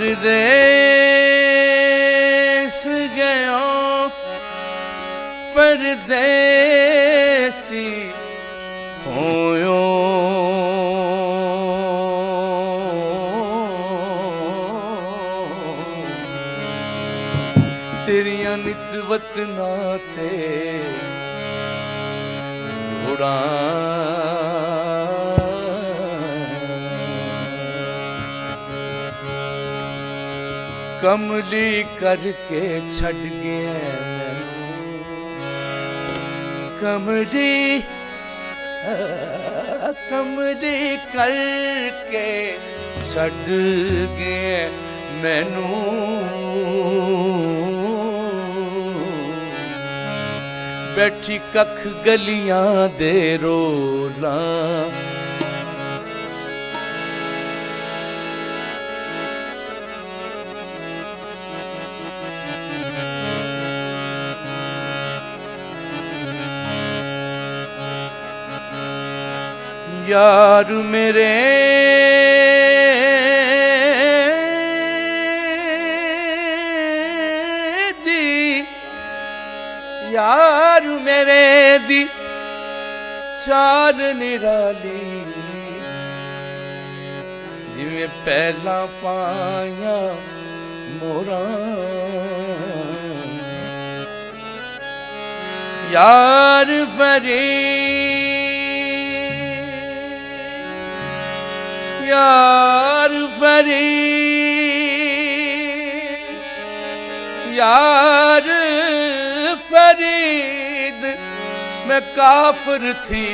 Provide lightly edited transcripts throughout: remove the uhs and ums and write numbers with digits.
परदेस गयो परदेसी होयो तेरिया नित वतना ते लोड़ा कमली करके छड़ गया मैनू कमली कमली करके छड़ गया मैनू बैठी कख गलियां दे रोला यार मेरे दी यार मेरे दी चाल निराली जिवें पहला पाया मोरा यार यार फरीद मैं काफिर थी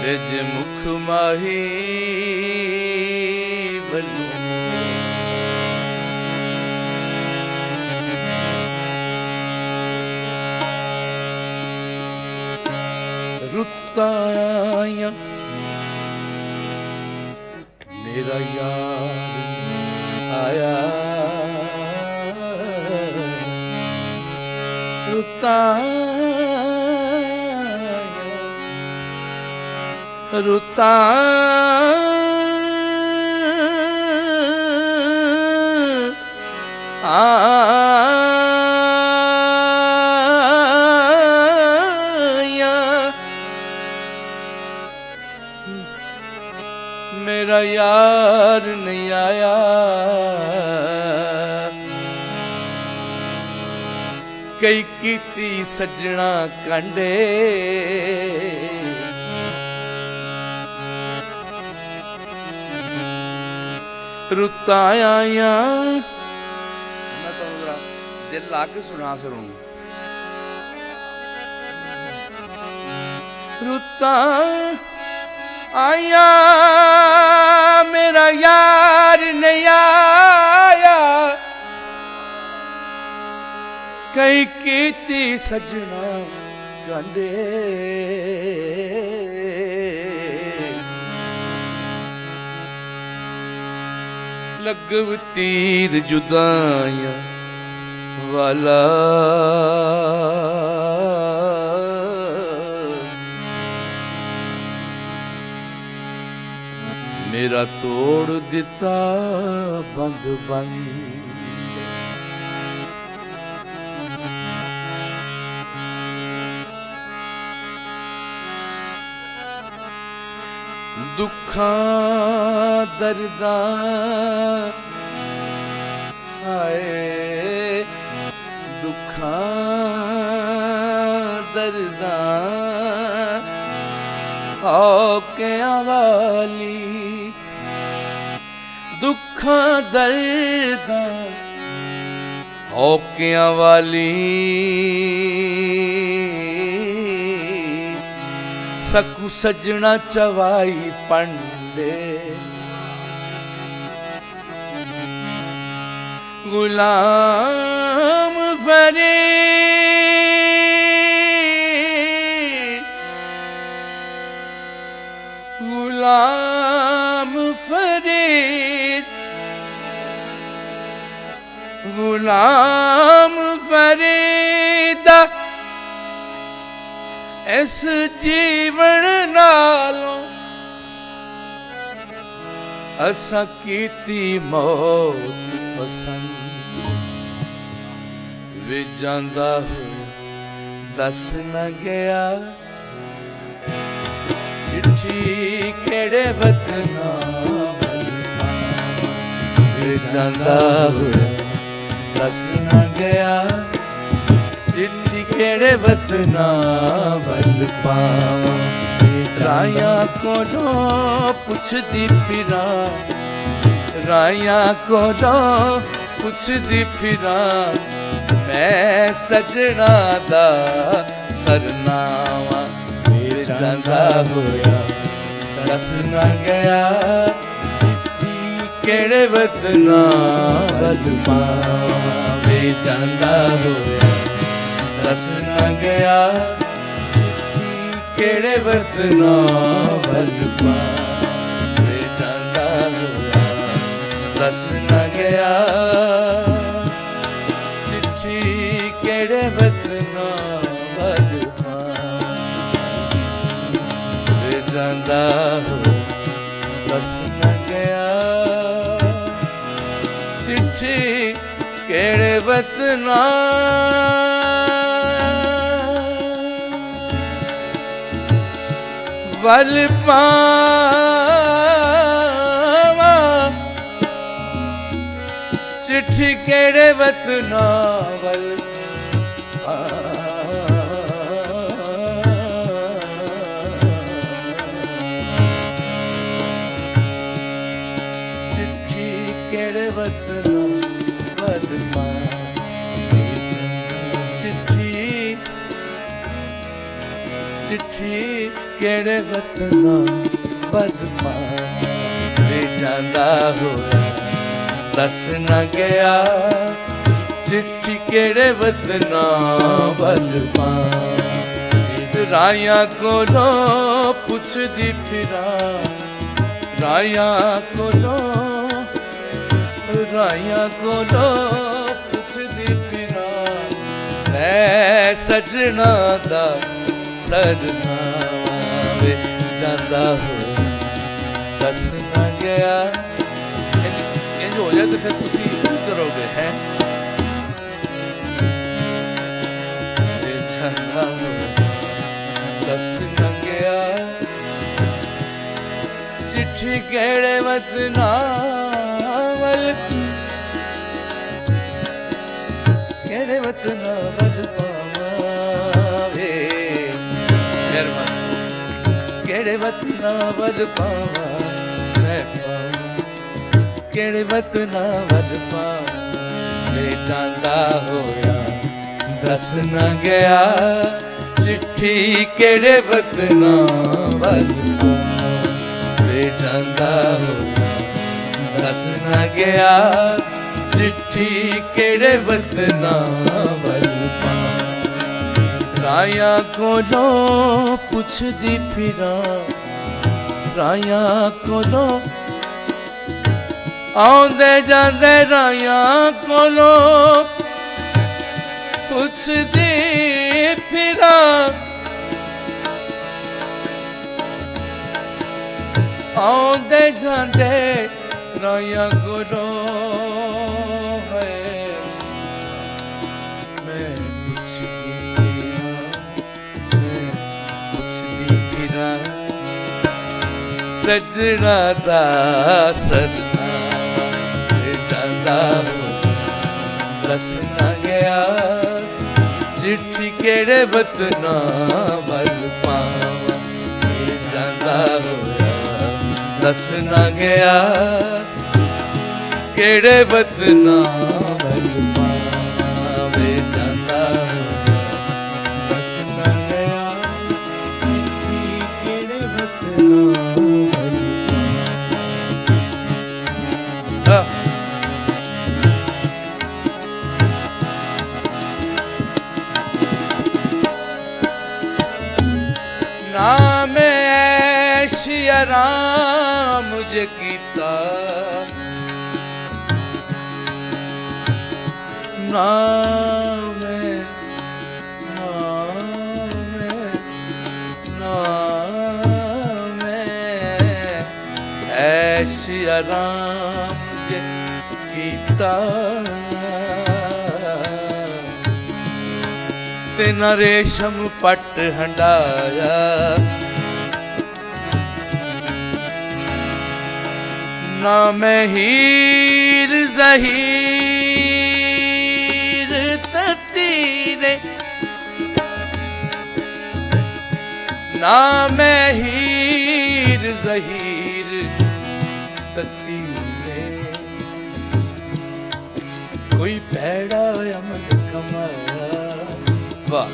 तेज मुख माही बलू रुताया मेरा यार आया रुताया मेरा यार नहीं आया कई कीती सजना कांडे रुतां आया मैं तो जरा दिल ला के सुना फिर रुतां आया मेरा यार नहीं आया कई कीती सजना कांडे लगव तीर जुदाइया वाला मेरा तोड़ दिता बंद बंद दुखां दर्दां आए दुखां दर्दां औकियां वाली दुखां दर्दां औकियां वाली सकू सजना चवाई पंडे गुलाम फरीद गुलाम फरीद गुलाम फरीदा इस जीवन नालों असा कीती मौत पसंद वे जांदा होया दस न गया चिट्ठी केड़े वतना वे जांदा होया दस न गया चिट्ठी केड़े वतना वल पावां राया कोलो पुछदी फिरा राया कोलो पुछदी फिरा मैं सजना दा सरनावा वे जांदा होया दस न गया चिट्ठी केड़े वतना वल पावां वे जांदा होया दस न गया केड़े वतना वल वे जांदा होया दस न गया चिट्ठी केड़े वतना वल वे जांदा होया दस न गया चिट्ठी केड़े वतना वल पावा चिट्ठी केड़े वतना वल चिट्ठी केड़े वतना वल चिट्ठी चिट्ठी केड़े वतना वल वे जांदा होया दस न गया चिट्ठी केड़े वतना वल राया कोलो पुछदी फिरा राया कोलो पुछदी फिरा मैं सजना दा सरनावा वे जांदा होया दस न गया इंज हो जाए तो फिर तुसी की करोगे हैं वे जांदा होया दस न गया चिट्ठी केड़े वतना वल केड़े वतना वल पावे केड़े वतना वल पावा मैं पावा केड़े वतना वल पावा वे जांदा होया दस न गया चिट्ठी केड़े वतना वल वे जांदा होया दस न गया चिट्ठी केड़े वतना वल राया कोलो पुछदी फिरा राया कोलो आंदे जांदे राया कोलो पुछदी फिरा आंदे जांदे राया कोलो है मैं सजना दा सरनावा वे जांदा दस न गया चिट्ठी केड़े वतना वल पावा वे जांदा होया दस न गया केड़े वतना वल पावा वे जांदा दस न गया चिट्ठी केड़े वतना नाम ऐशी आराम मुझे कीता नाम ਐਸ਼ ਆਰਾਮ ਜੇ ਕੀਤਾ ਤੇ ਨਾ ਰੇਸ਼ਮ ਪੱਟ ਹੰਡਾਇਆ ਨਾ ਮੈਂ ਹੀਰ ਜ਼ਹੀਰ ਤਤੀ ਨੇ ਨਾ ਮੈਂ ਹੀਰ ਜ਼ਹੀਰ ਤਤੀ ਨੇ ਕੋਈ ਭੈੜਾ ਅਮਲ ਕਮਾਇਆ ਵਾਹ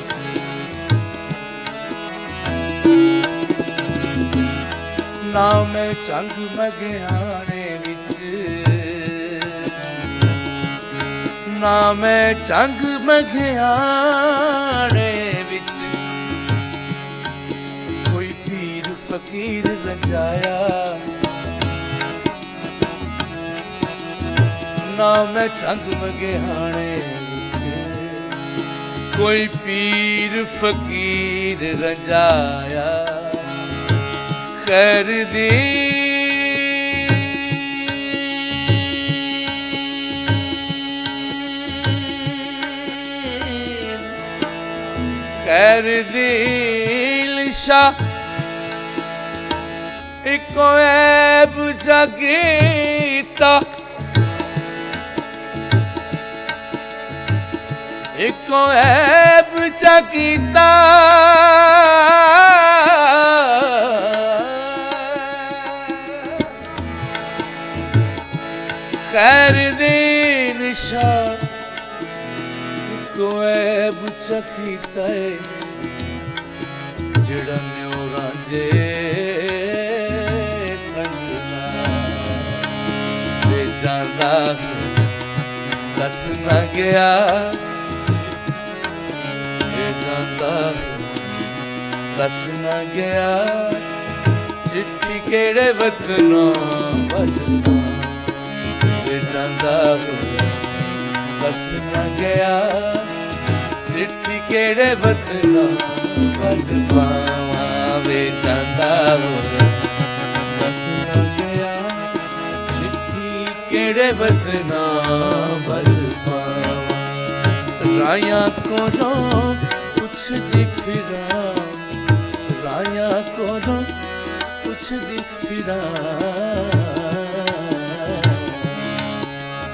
ਨਾ ਮੈਂ ਚੰਗ ਮਗਿਆਣੇ ਵਿੱਚ ਨਾ ਮੈਂ ਚੰਗ ਮਗਿਆਣੇ ਵਿੱਚ ਕੋਈ ਪੀਰ ਫਕੀਰ ਰਜਾਇਆ ਨਾ ਮੈਂ ਚੰਗ ਮਗਿਆਣੇ ਕੋਈ ਪੀਰ ਫਕੀਰ ਰਜਾਇਆ ਖੈਰ ਦੀ ਖੈਰ ਦਿਲ ਸ਼ਾਹ ਇੱਕੋ ਐਬ ਜਗੀਤਾ ਇੱਕੋ ਐਬ ਜਗੀਤਾ ਖੈਰ ਦੀ ਨਿਸ਼ਾ ਇੱਕੋ ਐਬ ਜਗੀਤਾ ਜਿਹੜਾ ਨਿਉ ਰਾਂਝੇ ਸੰਗ ਤੇ ਜਾਂਦਾ ਦੱਸ ਨਾ ਗਿਆ ਦੱਸ ਨਾ ਗਿਆ ਚਿੱਠੀ ਕਿਹੜੇ ਵਤਨੋਂ ਵੱਜਦਾ ਵੇ ਜਾਂਦਾ ਹੋਇਆ ਦੱਸ ਨਾ ਗਿਆ ਚਿੱਠੀ ਕਿਹੜੇ ਵਤਨੋਂ ਵੱਜਦਾ ਵੇ ਜਾਂਦਾ ਹੋਇਆ ਦੱਸ ਨਾ ਗਿਆ ਚਿੱਠੀ ਕਿਹੜੇ ਵਤਨੋਂ ਵੱਜਦਾ ਰਾਇਆ ਕੋਲੋਂ ਪੁੱਛਦੀ ਫਿਰਾਂ ਰਾਇਆ ਕੋਲੋਂ ਪੁੱਛਦੀ ਫਿਰਾਂ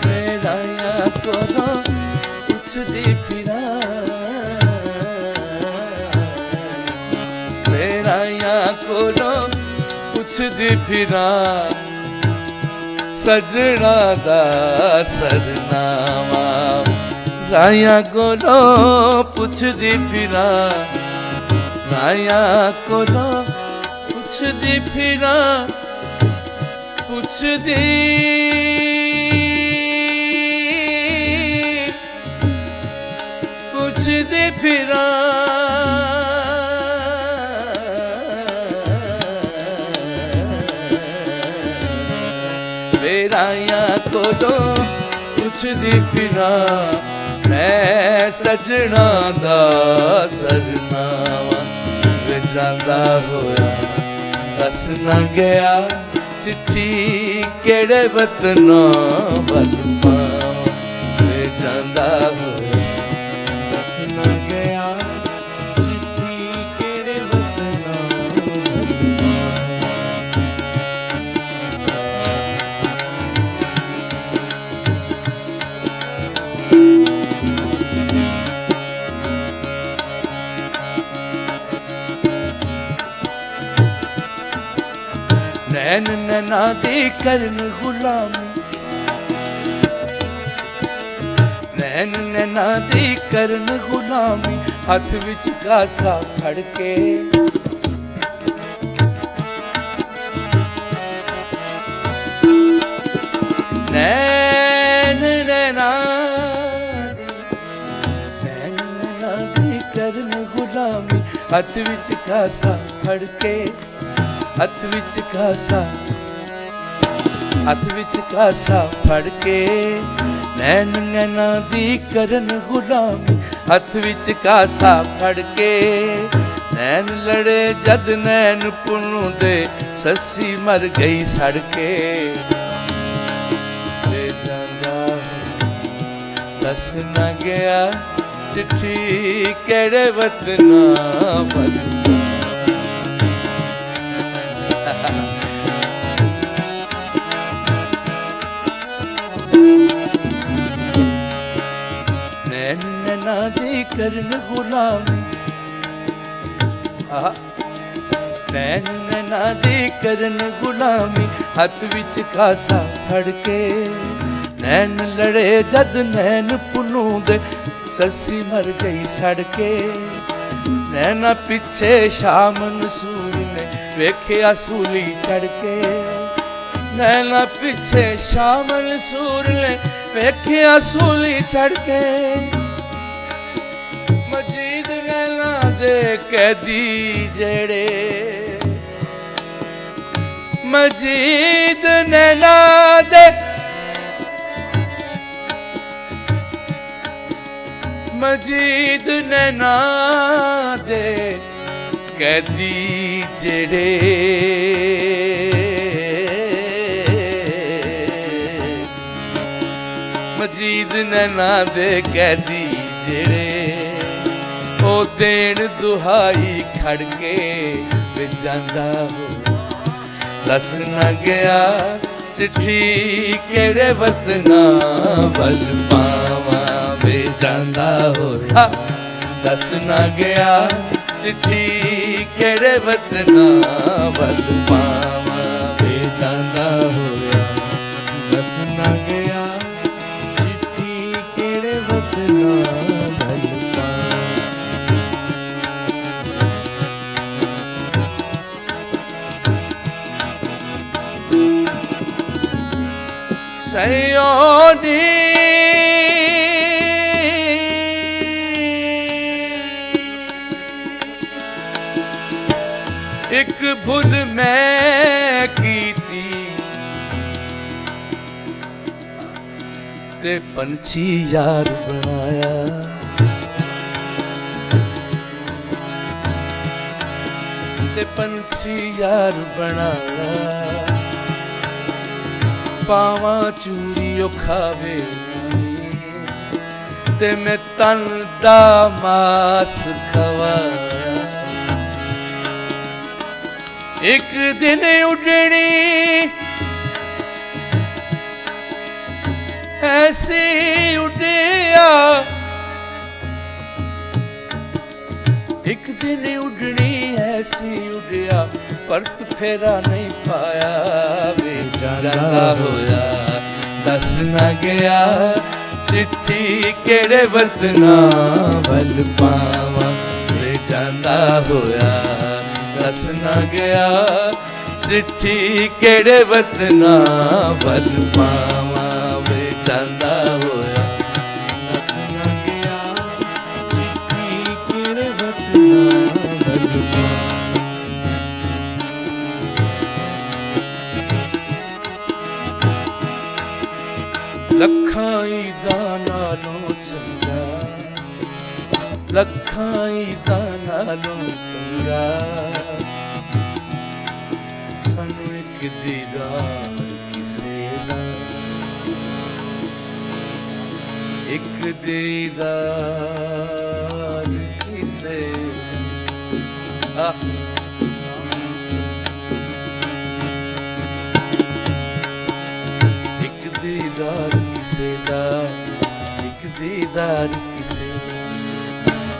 ਮੈਂ ਰਾਇਆ ਕੋਲੋਂ ਪੁੱਛਦੀ ਫਿਰਾਂ ਮੈਂ ਰਾਇਆ ਕੋਲੋਂ ਪੁੱਛਦੀ ਫਿਰਾਂ ਸਜਣਾ ਦਾ ਸਰਨਾਮਾ ਰਾਇਆ ਕੋਲੋਂ ਪੁੱਛਦੀ ਫਿਰਾਂ ਰਾਇਆ ਕੋਲੋਂ ਪੁੱਛਦੀ ਫਿਰਾਂ ਪੁੱਛਦੀ ਫਿਰਾਂ ਰਾਇਆ ਕੋਲੋਂ ਪੁੱਛਦੀ ਫਿਰਾਂ ਮੈਂ ਸਜਣਾ ਦਾ ਸਰਨਾਵਾ ਵੇ ਜਾਂਦਾ ਹੋਇਆ ਦੱਸ ਨਾ ਗਿਆ ਚਿੱਠੀ ਕਿਹੜੇ ਵਤਨੋਂ ਵੱਲ ਪਾਵਾਂ ਵੇ ਜਾਂਦਾ ਹੋਇਆ ਦੱਸ ਨਾ ਗਿਆ ਚਿੱਠੀ ਕਿਹੜੇ ਵਤਨੋਂ ਨੈਣ ਨੈਣਾ ਦੀ ਕਰਨ ਗੁਲਾਮੀ ਨੈਣ ਨੈਣਾ ਦੀ ਕਰਨ ਗੁਲਾਮੀ ਹੱਥ ਵਿੱਚ ਕਾਸਾ ਫੜ ਕੇ ਨੈਣ ਨੈਣਾ ਦੀ ਕਰਨ ਗੁਲਾਮੀ ਹੱਥ ਵਿੱਚ ਕਾਸਾ ਫੜ ਕੇ ਹੱਥ ਵਿੱਚ ਕਾਸਾ ਫੜ ਕੇ ਨੈਣ ਨੈਣਾ ਦੀ ਕਰਨ ਗੁਲਾਮੀ ਹੱਥ ਵਿੱਚ ਕਾਸਾ ਫੜ ਕੇ ਨੈਣ ਲੜੇ ਜਦ ਨੈਣ ਪੁੰਨੂੰ ਦੇ ਸੱਸੀ ਮਰ ਗਈ ਸੜ ਕੇ ਵੇ ਜਾਂਦਾ ਦੱਸ ਨਾ ਗਿਆ ਚਿੱਠੀ ਕਿਹੜੇ ਵਤਨਾਂ ਵੱਲ ਨੈਣ ਨੈਣਾ ਦੀ ਕਰਨ ਗੁਲਾਮੀ ਨੈਣ ਨੈਣਾ ਦੀ ਕਰਨ ਗੁਲਾਮੀ ਹੱਥ ਵਿੱਚ ਕਾਸਾ ਫੜ ਕੇ ਨੈਣ ਲੜੇ ਜਦ ਨੈਣ ਪੁੰਨੂੰ ਦੇ ਸੱਸੀ ਮਰ ਗਈ ਸੜ ਕੇ ਨੈਣਾ ਪਿੱਛੇ ਸ਼ਾਮਨ ਸੂਰ ਨੇ ਵੇਖਿਆ ਸੂਲੀ ਚੜ ਕੇ ਨੈਣਾ ਪਿੱਛੇ ਸ਼ਾਮਨ ਸੂਰ ਨੇ ਵੇਖਿਆ ਸੂਲੀ ਚੜ ਕੇ ਮਜੀਦ ਨੈਣਾ ਦੇ ਕੈਦੀ ਜਿਹੜੇ ਮਜੀਦ ਨੈਣਾ ਦੇ ਮਜੀਦ ਨੈਣਾ ਦੇ ਕੈਦੀ ਜਿਹੜੇ ਮਜੀਦ ਨੈਣਾ ਦੇ ਕੈਦੀ ਜਿਹੜੇ ਉਹ ਦੇਣ ਦੁਹਾਈ ਖੜ ਕੇ ਵੇ ਜਾਂਦਾ ਹੋ ਦੱਸ ਨਾ ਗਿਆ ਚਿੱਠੀ ਕਿਹੜੇ ਵਤਨਾਂ ਵੱਲ ਪਾਵਾਂ ਵੇ ਜਾਂਦਾ ਹੋਇਆ ਦੱਸ ਨਾ ਗਿਆ ਚਿੱਠੀ ਕਿਹੜੇ ਵਤਨਾਂ ਵੱਲ ਪਾਵਾਂ ਵੇ ਜਾਂਦਾ ਹੋਇਆ ਦੱਸ ਨਾ ਗਿਆ ਚਿੱਠੀ ਕਿਹੜੇ ਵਤਨਾਂ ਵੱਲ ਸਯੋਨੀ ਇੱਕ ਭੁੱਲ ਮੈਂ ਕੀਤੀ ਤੇ ਪੰਛੀ ਯਾਰ ਬਣਾਇਆ ਤੇ ਪੰਛੀ ਯਾਰ ਬਣਾਇਆ ਪਾਵਾਂ ਚੂੜੀ ਉਹ ਖਾਵੇ ਤੇ ਮੈਂ ਤਨ ਦਾ ਮਾਸ ਖਵਾਇਆ ਇੱਕ ਦਿਨ ਉੱਡਣੀ ਐਸੀ ਉੱਡਿਆ ਇੱਕ ਦਿਨ ਉੱਡਣੀ ਐਸੀ ਉੱਡਿਆ ਪਰਤ ਫੇਰਾ ਨਹੀਂ ਪਾਇਆ ਵੇ ਜਾਂਦਾ ਹੋਇਆ ਦੱਸ ਨਾ ਗਿਆ ਚਿੱਠੀ ਕਿਹੜੇ ਵਤਨਾਂ ਵੱਲ ਪਾਵਾਂ ਵੇ ਜਾਂਦਾ ਹੋਇਆ ਦੱਸ ਨਾ ਗਿਆ ਚਿੱਠੀ ਕਿਹੜੇ ਵਤਨਾਂ ਵੱਲ ਪਾਵਾਂ ਵੇ ਜਾਂਦਾ ਹੋਇਆ ਦੱਸ ਨਾ ਗਿਆ ਚਿੱਠੀ ਕਿਹੜੇ ਵਤਨਾਂ ਵੱਲ ਪਾਵਾਂ ਲੱਖਾਂ ਈਦਾਂ ਨਾਲੋਂ ਚੰਗਾ ਲੱਖਾਂ ਈਦਾਂ ਨਾਲੋਂ ਚੰਗਾ ਸਾਨੂੰ ਇੱਕ ਦੀਦਾਰ ਕਿਸੇ ਦਾ ਇੱਕ ਦੀਦਾਰ ਕਿਸੇ ਦਾ ਇੱਕ ਦੀਦਾਰ ਕਿਸੇ ਦਾ ਇੱਕ ਦੀਦਾਰ ਕਿਸੇ ਦਾ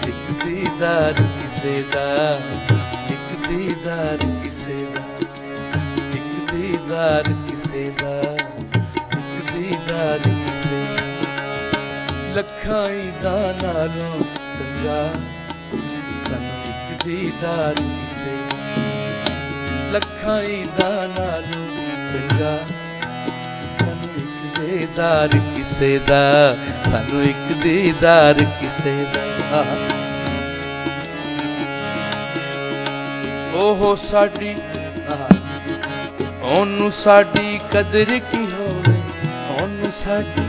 ਇੱਕ ਦੀਦਾਰ ਕਿਸੇ ਦਾ ਇੱਕ ਦੀਦਾਰ ਕਿਸੇ ਦਾ ਇੱਕ ਦੀਦਾਰ ਕਿਸੇ ਦਾ ਇੱਕ ਦੀਦਾਰ ਕਿਸੇ ਦਾ ਲੱਖਾਂ ਈਦਾਂ ਨਾਲੋਂ ਚੰਗਾ ਸਾਨੂੰ ਇੱਕ ਦੀਦਾਰ ਕਿਸੇ ਦਾ ਲੱਖਾਂ ਈਦਾਂ ਨਾਲੋਂ ਚੰਗਾ ਸਾਨੂੰ ਇੱਕ ਦੀਦਾਰ ਕਿਸੇ ਦਾ ਸਾਨੂੰ ਇੱਕ ਦੀਦਾਰ ਕਿਸੇ ਦਾ ਉਹ ਸਾਡੀ ਉਹਨੂੰ ਸਾਡੀ ਕਦਰ ਕੀ ਹੋਵੇ ਉਹਨੂੰ ਸਾਡੀ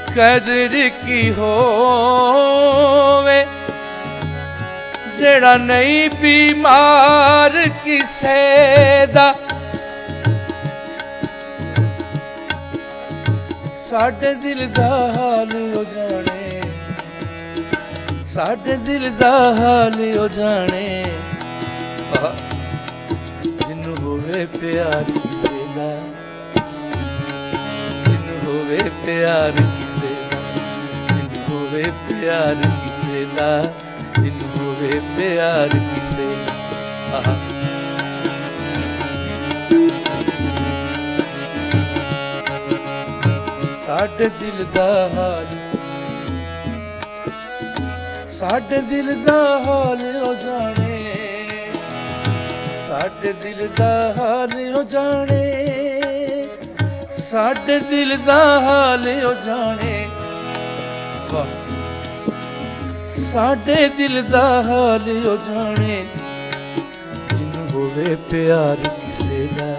ਕਦਰ ਕੀ ਹੋਵੇ ਜਿਹੜਾ ਨਹੀਂ ਬਿਮਾਰ ਕਿਸੇ ਦਾ ਸਾਡੇ ਦਿਲ ਦਾ ਹਾਲ ਉਹ ਜਾਣੇ, ਸਾਡੇ ਦਿਲ ਦਾ ਹਾਲ ਉਹ ਜਾਣੇ। ਜਿਹਨੂੰ ਹੋਵੇ ਪਿਆਰ ਕਿਸੇ ਦਾ, ਜਿਹਨੂੰ ਹੋਵੇ ਪਿਆਰ ਕਿਸੇ ਦਾ, ਜਿਹਨੂੰ ਹੋਵੇ ਪਿਆਰ ਕਿਸੇ ਦਾ, ਜਿਹਨੂੰ ਹੋਵੇ ਪਿਆਰ ਕਿਸੇ ਦਾ। ਸਾਡੇ ਦਿਲ ਦਾ ਹਾਲ, ਸਾਡੇ ਦਿਲ ਦਾ ਹਾਲ ਉਹ ਜਾਣੇ, ਸਾਡੇ ਦਿਲ ਦਾ ਹਾਲ ਉਹ ਜਾਣੇ, ਸਾਡੇ ਦਿਲ ਦਾ ਹਾਲ ਉਹ ਜਾਣੇ। ਵਾਹ, ਸਾਡੇ ਦਿਲ ਦਾ ਹਾਲ ਉਹ ਜਾਣੇ। ਜਿਹਨੂੰ ਹੋਵੇ ਪਿਆਰ ਕਿਸੇ ਦਾ,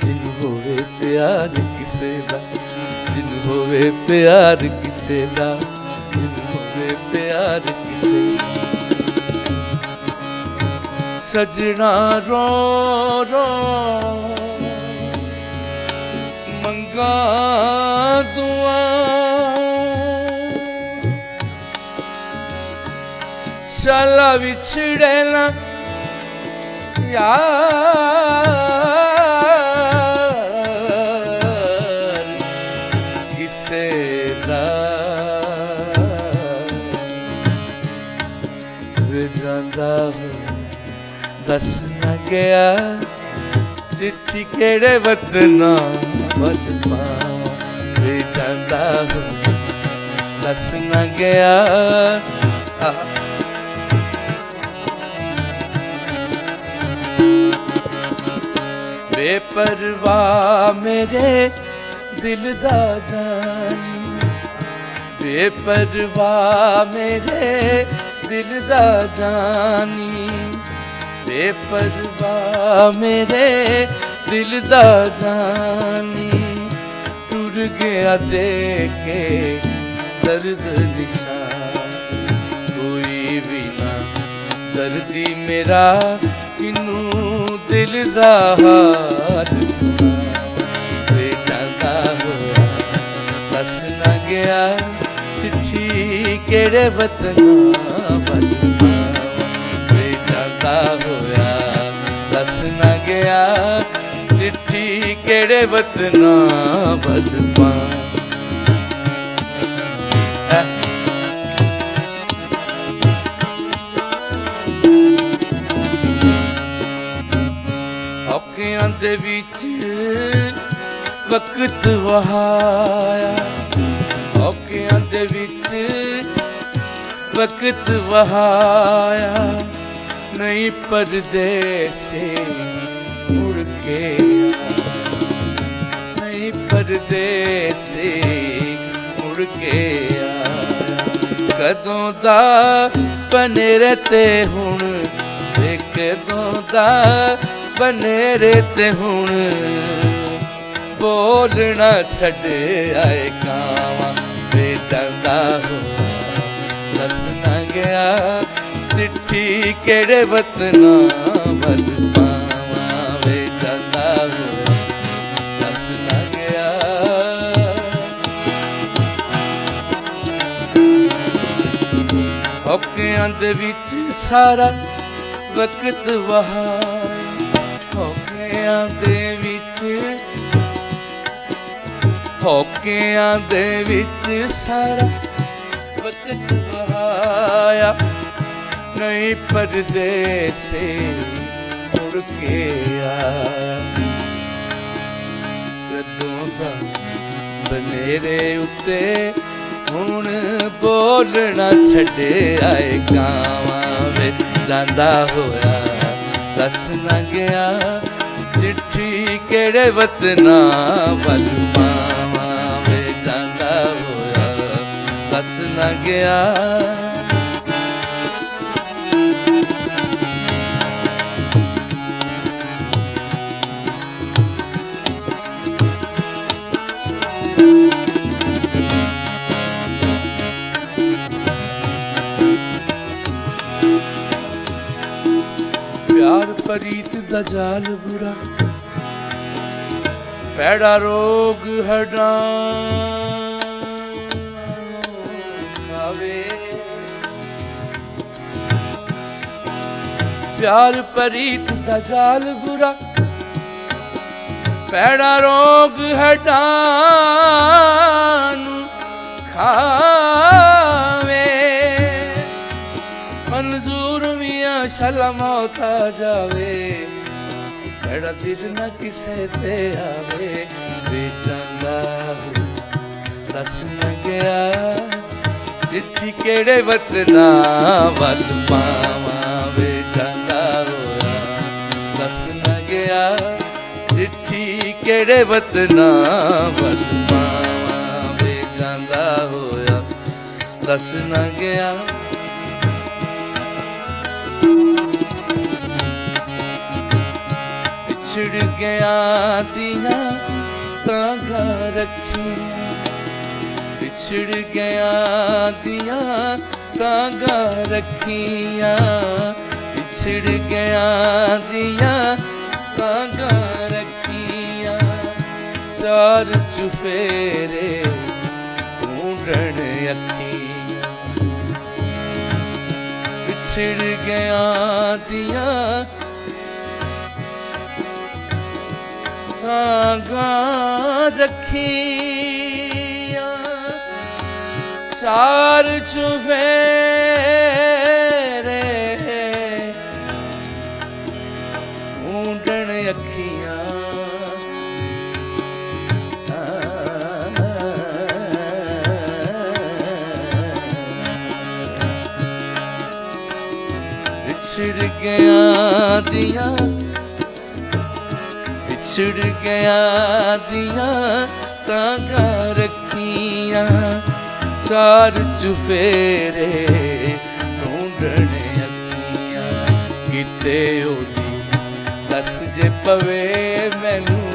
ਜਿਹਨੂੰ ਹੋਵੇ ਪਿਆਰ ਕਿਸੇ ਦਾ, ਜਿਹਨੂੰ ਹੋਵੇ ਪਿਆਰ ਕਿਸੇ ਦਾ, ਜਿਹਨੂੰ ਹੋਵੇ ਪਿਆਰ ਕਿਸੇ ਦਾ। ਸਜਣਾ ਰੋ ਰੋ ਮੰਗਾ ਦੁਆ, ਸ਼ਾਲਾ ਵਿਛੜੇ ਨਾ ਯਾਰ ਕਿਸੇ ਦਾ। ਵੇ ਜਾਂਦਾ ਹੋ ਦੱਸ ਨਾ ਗਿਆ, ਚਿੱਠੀ ਕਿਹੜੇ ਵਤਨਾਂ ਵੱਲ ਪਾਵਾਂ। ਵੇ ਜਾਂਦਾ ਹੋ ਦੱਸ ਨਾ ਗਿਆ। ਬੇਪਰਵਾਹ ਮੇਰੇ ਦਿਲ ਦਾ ਜਾਨੀ, ਬੇਪਰਵਾਹ ਮੇਰੇ ਦਿਲ ਦਾ ਜਾਨੀ, ਬੇਪਰਵਾਹ ਮੇਰੇ ਦਿਲ ਦਾ ਜਾਨੀ। ਟੁਰ ਗਿਆ ਦੇ ਕੇ ਦਰਦ ਨਿਸ਼ਾਨ, ਕੋਈ ਵੀ ਨਾ ਦਰਦੀ ਮੇਰਾ, ਕਿਨੂੰ ਦਿਲ ਦਾ ਹਾਲ ਸੁਣਾ। ਵੇ ਜਾਂਦਾ ਹੋਇਆ ਬਸ ਨਾ ਗਿਆ, ਚਿੱਠੀ ਕਿਹੜੇ ਵਤਨਾਂ ਵੱਲ ਪਾਵਾਂ। ਵੇ ਜਾਂਦਾ ਹੋਇਆ ਬਸ ਨਾ ਗਿਆ, ਚਿੱਠੀ ਕਿਹੜੇ ਵਤਨਾਂ ਵੱਲ ਪਾਵਾਂ। ਔਕਿਆਂ ਦੇ ਵਿੱਚ ਵਕਤ ਵਹਾਇਆ, ਔਕਿਆਂ ਦੇ ਵਿੱਚ ਵਕਤ ਵਹਾਇਆ। ਨਹੀਂ ਪਰਦੇਸੇ ਮੁੜ ਕੇ, ਨਹੀਂ ਪਰਦੇਸੇ ਮੁੜ ਕੇ ਆਇਆ। ਕਦੋਂ ਦਾ ਬਨੇਰੇ ਤੇ ਹੁਣ, ਵੇ ਕਦੋਂ ਦਾ ਬਨੇਰੇ ਤੇ ਹੁਣ, ਬੋਲਣਾ ਛੱਡ ਆਏ ਕਾਵਾਂ। ਵੇ ਜਾਂਦਾ ਹੋਇਆ ਦੱਸ ਨਾ ਗਿਆ, ਚਿੱਠੀ ਕਿਹੜੇ ਵਤਨਾਂ ਵੱਲ ਪਾਵਾਂ। ਵੇ ਜਾਂਦਾ ਹੋਇਆ ਦੱਸ ਨਾ ਗਿਆ। ਔਕਿਆਂ ਦੇ ਵਿੱਚ ਸਾਰਾ ਵਕਤ ਵਹਾਇਆ, ਔਕਿਆਂ ਦੇ ਵਿੱਚ, ਔਕਿਆਂ ਦੇ ਵਿੱਚ ਸਾਰਾ ਵਕਤ ਵਹਾਇਆ। ਨਹੀਂ ਪਰਦੇਸੇ ਮੁੜ ਕੇ ਆਇਆ। ਕਦੋਂ ਦਾ ਬਨੇਰੇ ਉੱਤੇ ਹੁਣ, ਬੋਲਣਾ ਛੱਡੇ ਆਏ ਕਾਵਾਂ। ਵੇ ਜਾਂਦਾ ਹੋਇਆ ਦੱਸ ਨਾ ਗਿਆ, ਚਿੱਠੀ ਕਿਹੜੇ ਵਤਨਾਂ ਵੱਲ ਪਾਵਾਂ। ਵੇ ਜਾਂਦਾ ਹੋਇਆ ਦੱਸ ਨਾ ਗਿਆ। ਪ੍ਰੀਤ ਦਾ ਜਾਲ ਬੁਰਾ, ਪੈੜਾ ਰੋਗ ਹੱਡਾਂ ਖਾਵੇ। ਪਿਆਰ ਪ੍ਰੀਤ ਦਾ ਜਾਲ ਬੁਰਾ, ਪੈੜਾ ਰੋਗ ਹੱਡਾਂ ਨੂੰ ਖਾਵੇ। ਮਨਜ਼ੂਰ ਮੀਆਂ ਸ਼ਲਾ ਮੌਤ ਆ ਜਾਵੇ, ਪੈੜਾ ਦਿਲ ਨਾ ਕਿਸੇ ਤੇ ਆਵੇ। ਵੇ ਚੰਗਾ ਦੱਸ ਨਾ ਗਿਆ, ਚਿੱਠੀ ਕਿਹੜੇ ਵਤਨਾਂ ਵੱਲ ਪਾਵਾਂ। ਵੇ ਚੰਗਾ ਹੋਇਆ ਦੱਸ ਨਾ ਗਿਆ, ਚਿੱਠੀ ਕਿਹੜੇ ਵਤਨਾਂ ਵੱਲ ਪਾਵਾਂ। ਵੇ ਜਾਂਦਾ ਹੋਇਆ ਦੱਸ ਨਾ ਗਿਆ। ਵਿਛੜ ਗਿਆ ਦੀਆਂ ਤਾਂਘਾਂ ਰੱਖੀ, ਵਿਛੜ ਗਿਆ ਦੀਆਂ ਤਾਂਘਾਂ ਰੱਖੀਆਂ। ਵਿਛੜ ਗਿਆ ਦੀਆਂ ਤਾਂਘਾਂ ਰੱਖੀਆਂ, ਚਾਰ ਚੁਫੇਰੇ ਢੂੰਡਣ ਅੱਖੀਆਂ। ਵਿਛੜ ਗਿਆ ਦੀਆਂ ਤਾਂਘਾਂ ਰੱਖੀਆਂ, ਚਾਰ ਚੁਫੇਰੇ ਢੂੰਡਣ ਅੱਖੀਆਂ। ਵਿਛੜ ਗਿਆ ਦੀਆਂ, ਵਿਛੜ ਗਿਆ ਦੀਆਂ ਤਾਂਘਾਂ ਰੱਖੀਆਂ, ਚਾਰ ਚੁਫੇਰੇ ਢੂੰਡਣ ਅੱਖੀਆਂ। ਕਿਤੇ ਉਹਦੀ ਦੱਸ ਜੇ ਪਵੇ ਮੈਨੂੰ,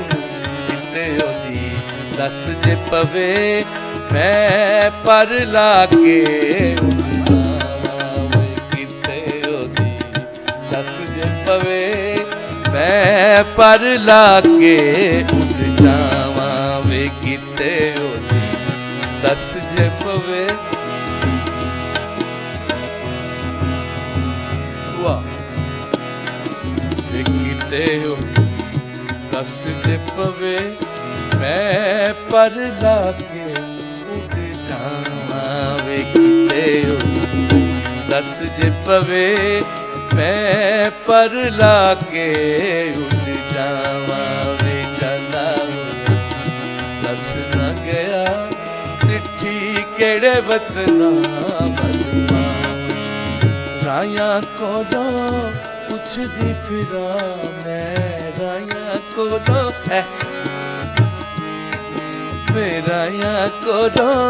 ਕਿਤੇ ਉਹਦੀ ਦੱਸ ਜੇ ਪਵੇ, ਮੈਂ ਪਰ ਲਾ ਕੇ ਉਡਾਵਾਂ। ਕਿਤੇ ਉਹਦੀ ਦੱਸ ਜੇ ਪਵੇ, ਮੈਂ ਪਰ ਲਾ ਕੇ ਉੱਡ ਜਾਵਾਂ। ਵੇ ਕਿਤੇ ਉਹਦੀ ਦੱਸ ਜੇ ਪਵੇ। ਵਾਹ। ਵੇ ਕਿਤੇ ਉਹਦੀ ਦੱਸ ਜੇ ਪਵੇ, ਮੈਂ ਪਰ ਲਾ ਕੇ ਉੱਡ ਜਾਵਾਂ। ਵੇ ਕਿਤੇ ਉਹਦੀ ਦੱਸ ਜੇ ਪਵੇ, ਮੈਂ ਪਰ ਲਾ ਕੇ ਉੱਡ ਜਾਵਾਂ। ਵੇ ਜਾਂਦਾ ਹੋਇਆ ਦੱਸ ਨਾ ਗਿਆ, ਚਿੱਠੀ ਕਿਹੜੇ ਵਤਨਾਂ ਵੱਲ ਪਾਵਾਂ। ਰਾਇਆ ਕੋਲੋਂ ਪੁੱਛਦੀ ਫਿਰਾਂ ਮੈਂ, ਰਾਇਆ ਕੋਲੋਂ ਰਾਇਆ ਕੋਲੋਂ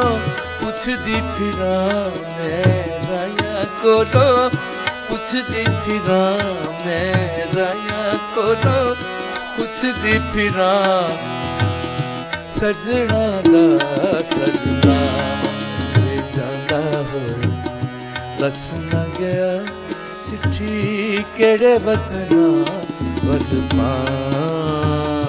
ਪੁੱਛਦੀ ਫਿਰਾਂ ਮੈਂ, ਰਾਇਆ ਕੋਲੋਂ ਪੁੱਛਦੀ ਫਿਰਾਂ ਮੈਂ, ਰਾਇਆ ਕੋਲੋਂ ਪੁੱਛਦੀ ਫਿਰਾਂ। ਸਜਣਾ ਦਾ ਸਜਣਾ ਵੇ ਜਾਂਦਾ ਹੋਇਆ ਦੱਸ ਨਾ ਗਿਆ, ਚਿੱਠੀ ਕਿਹੜੇ ਵਤਨਾਂ ਵੱਲ ਪਾਵਾਂ।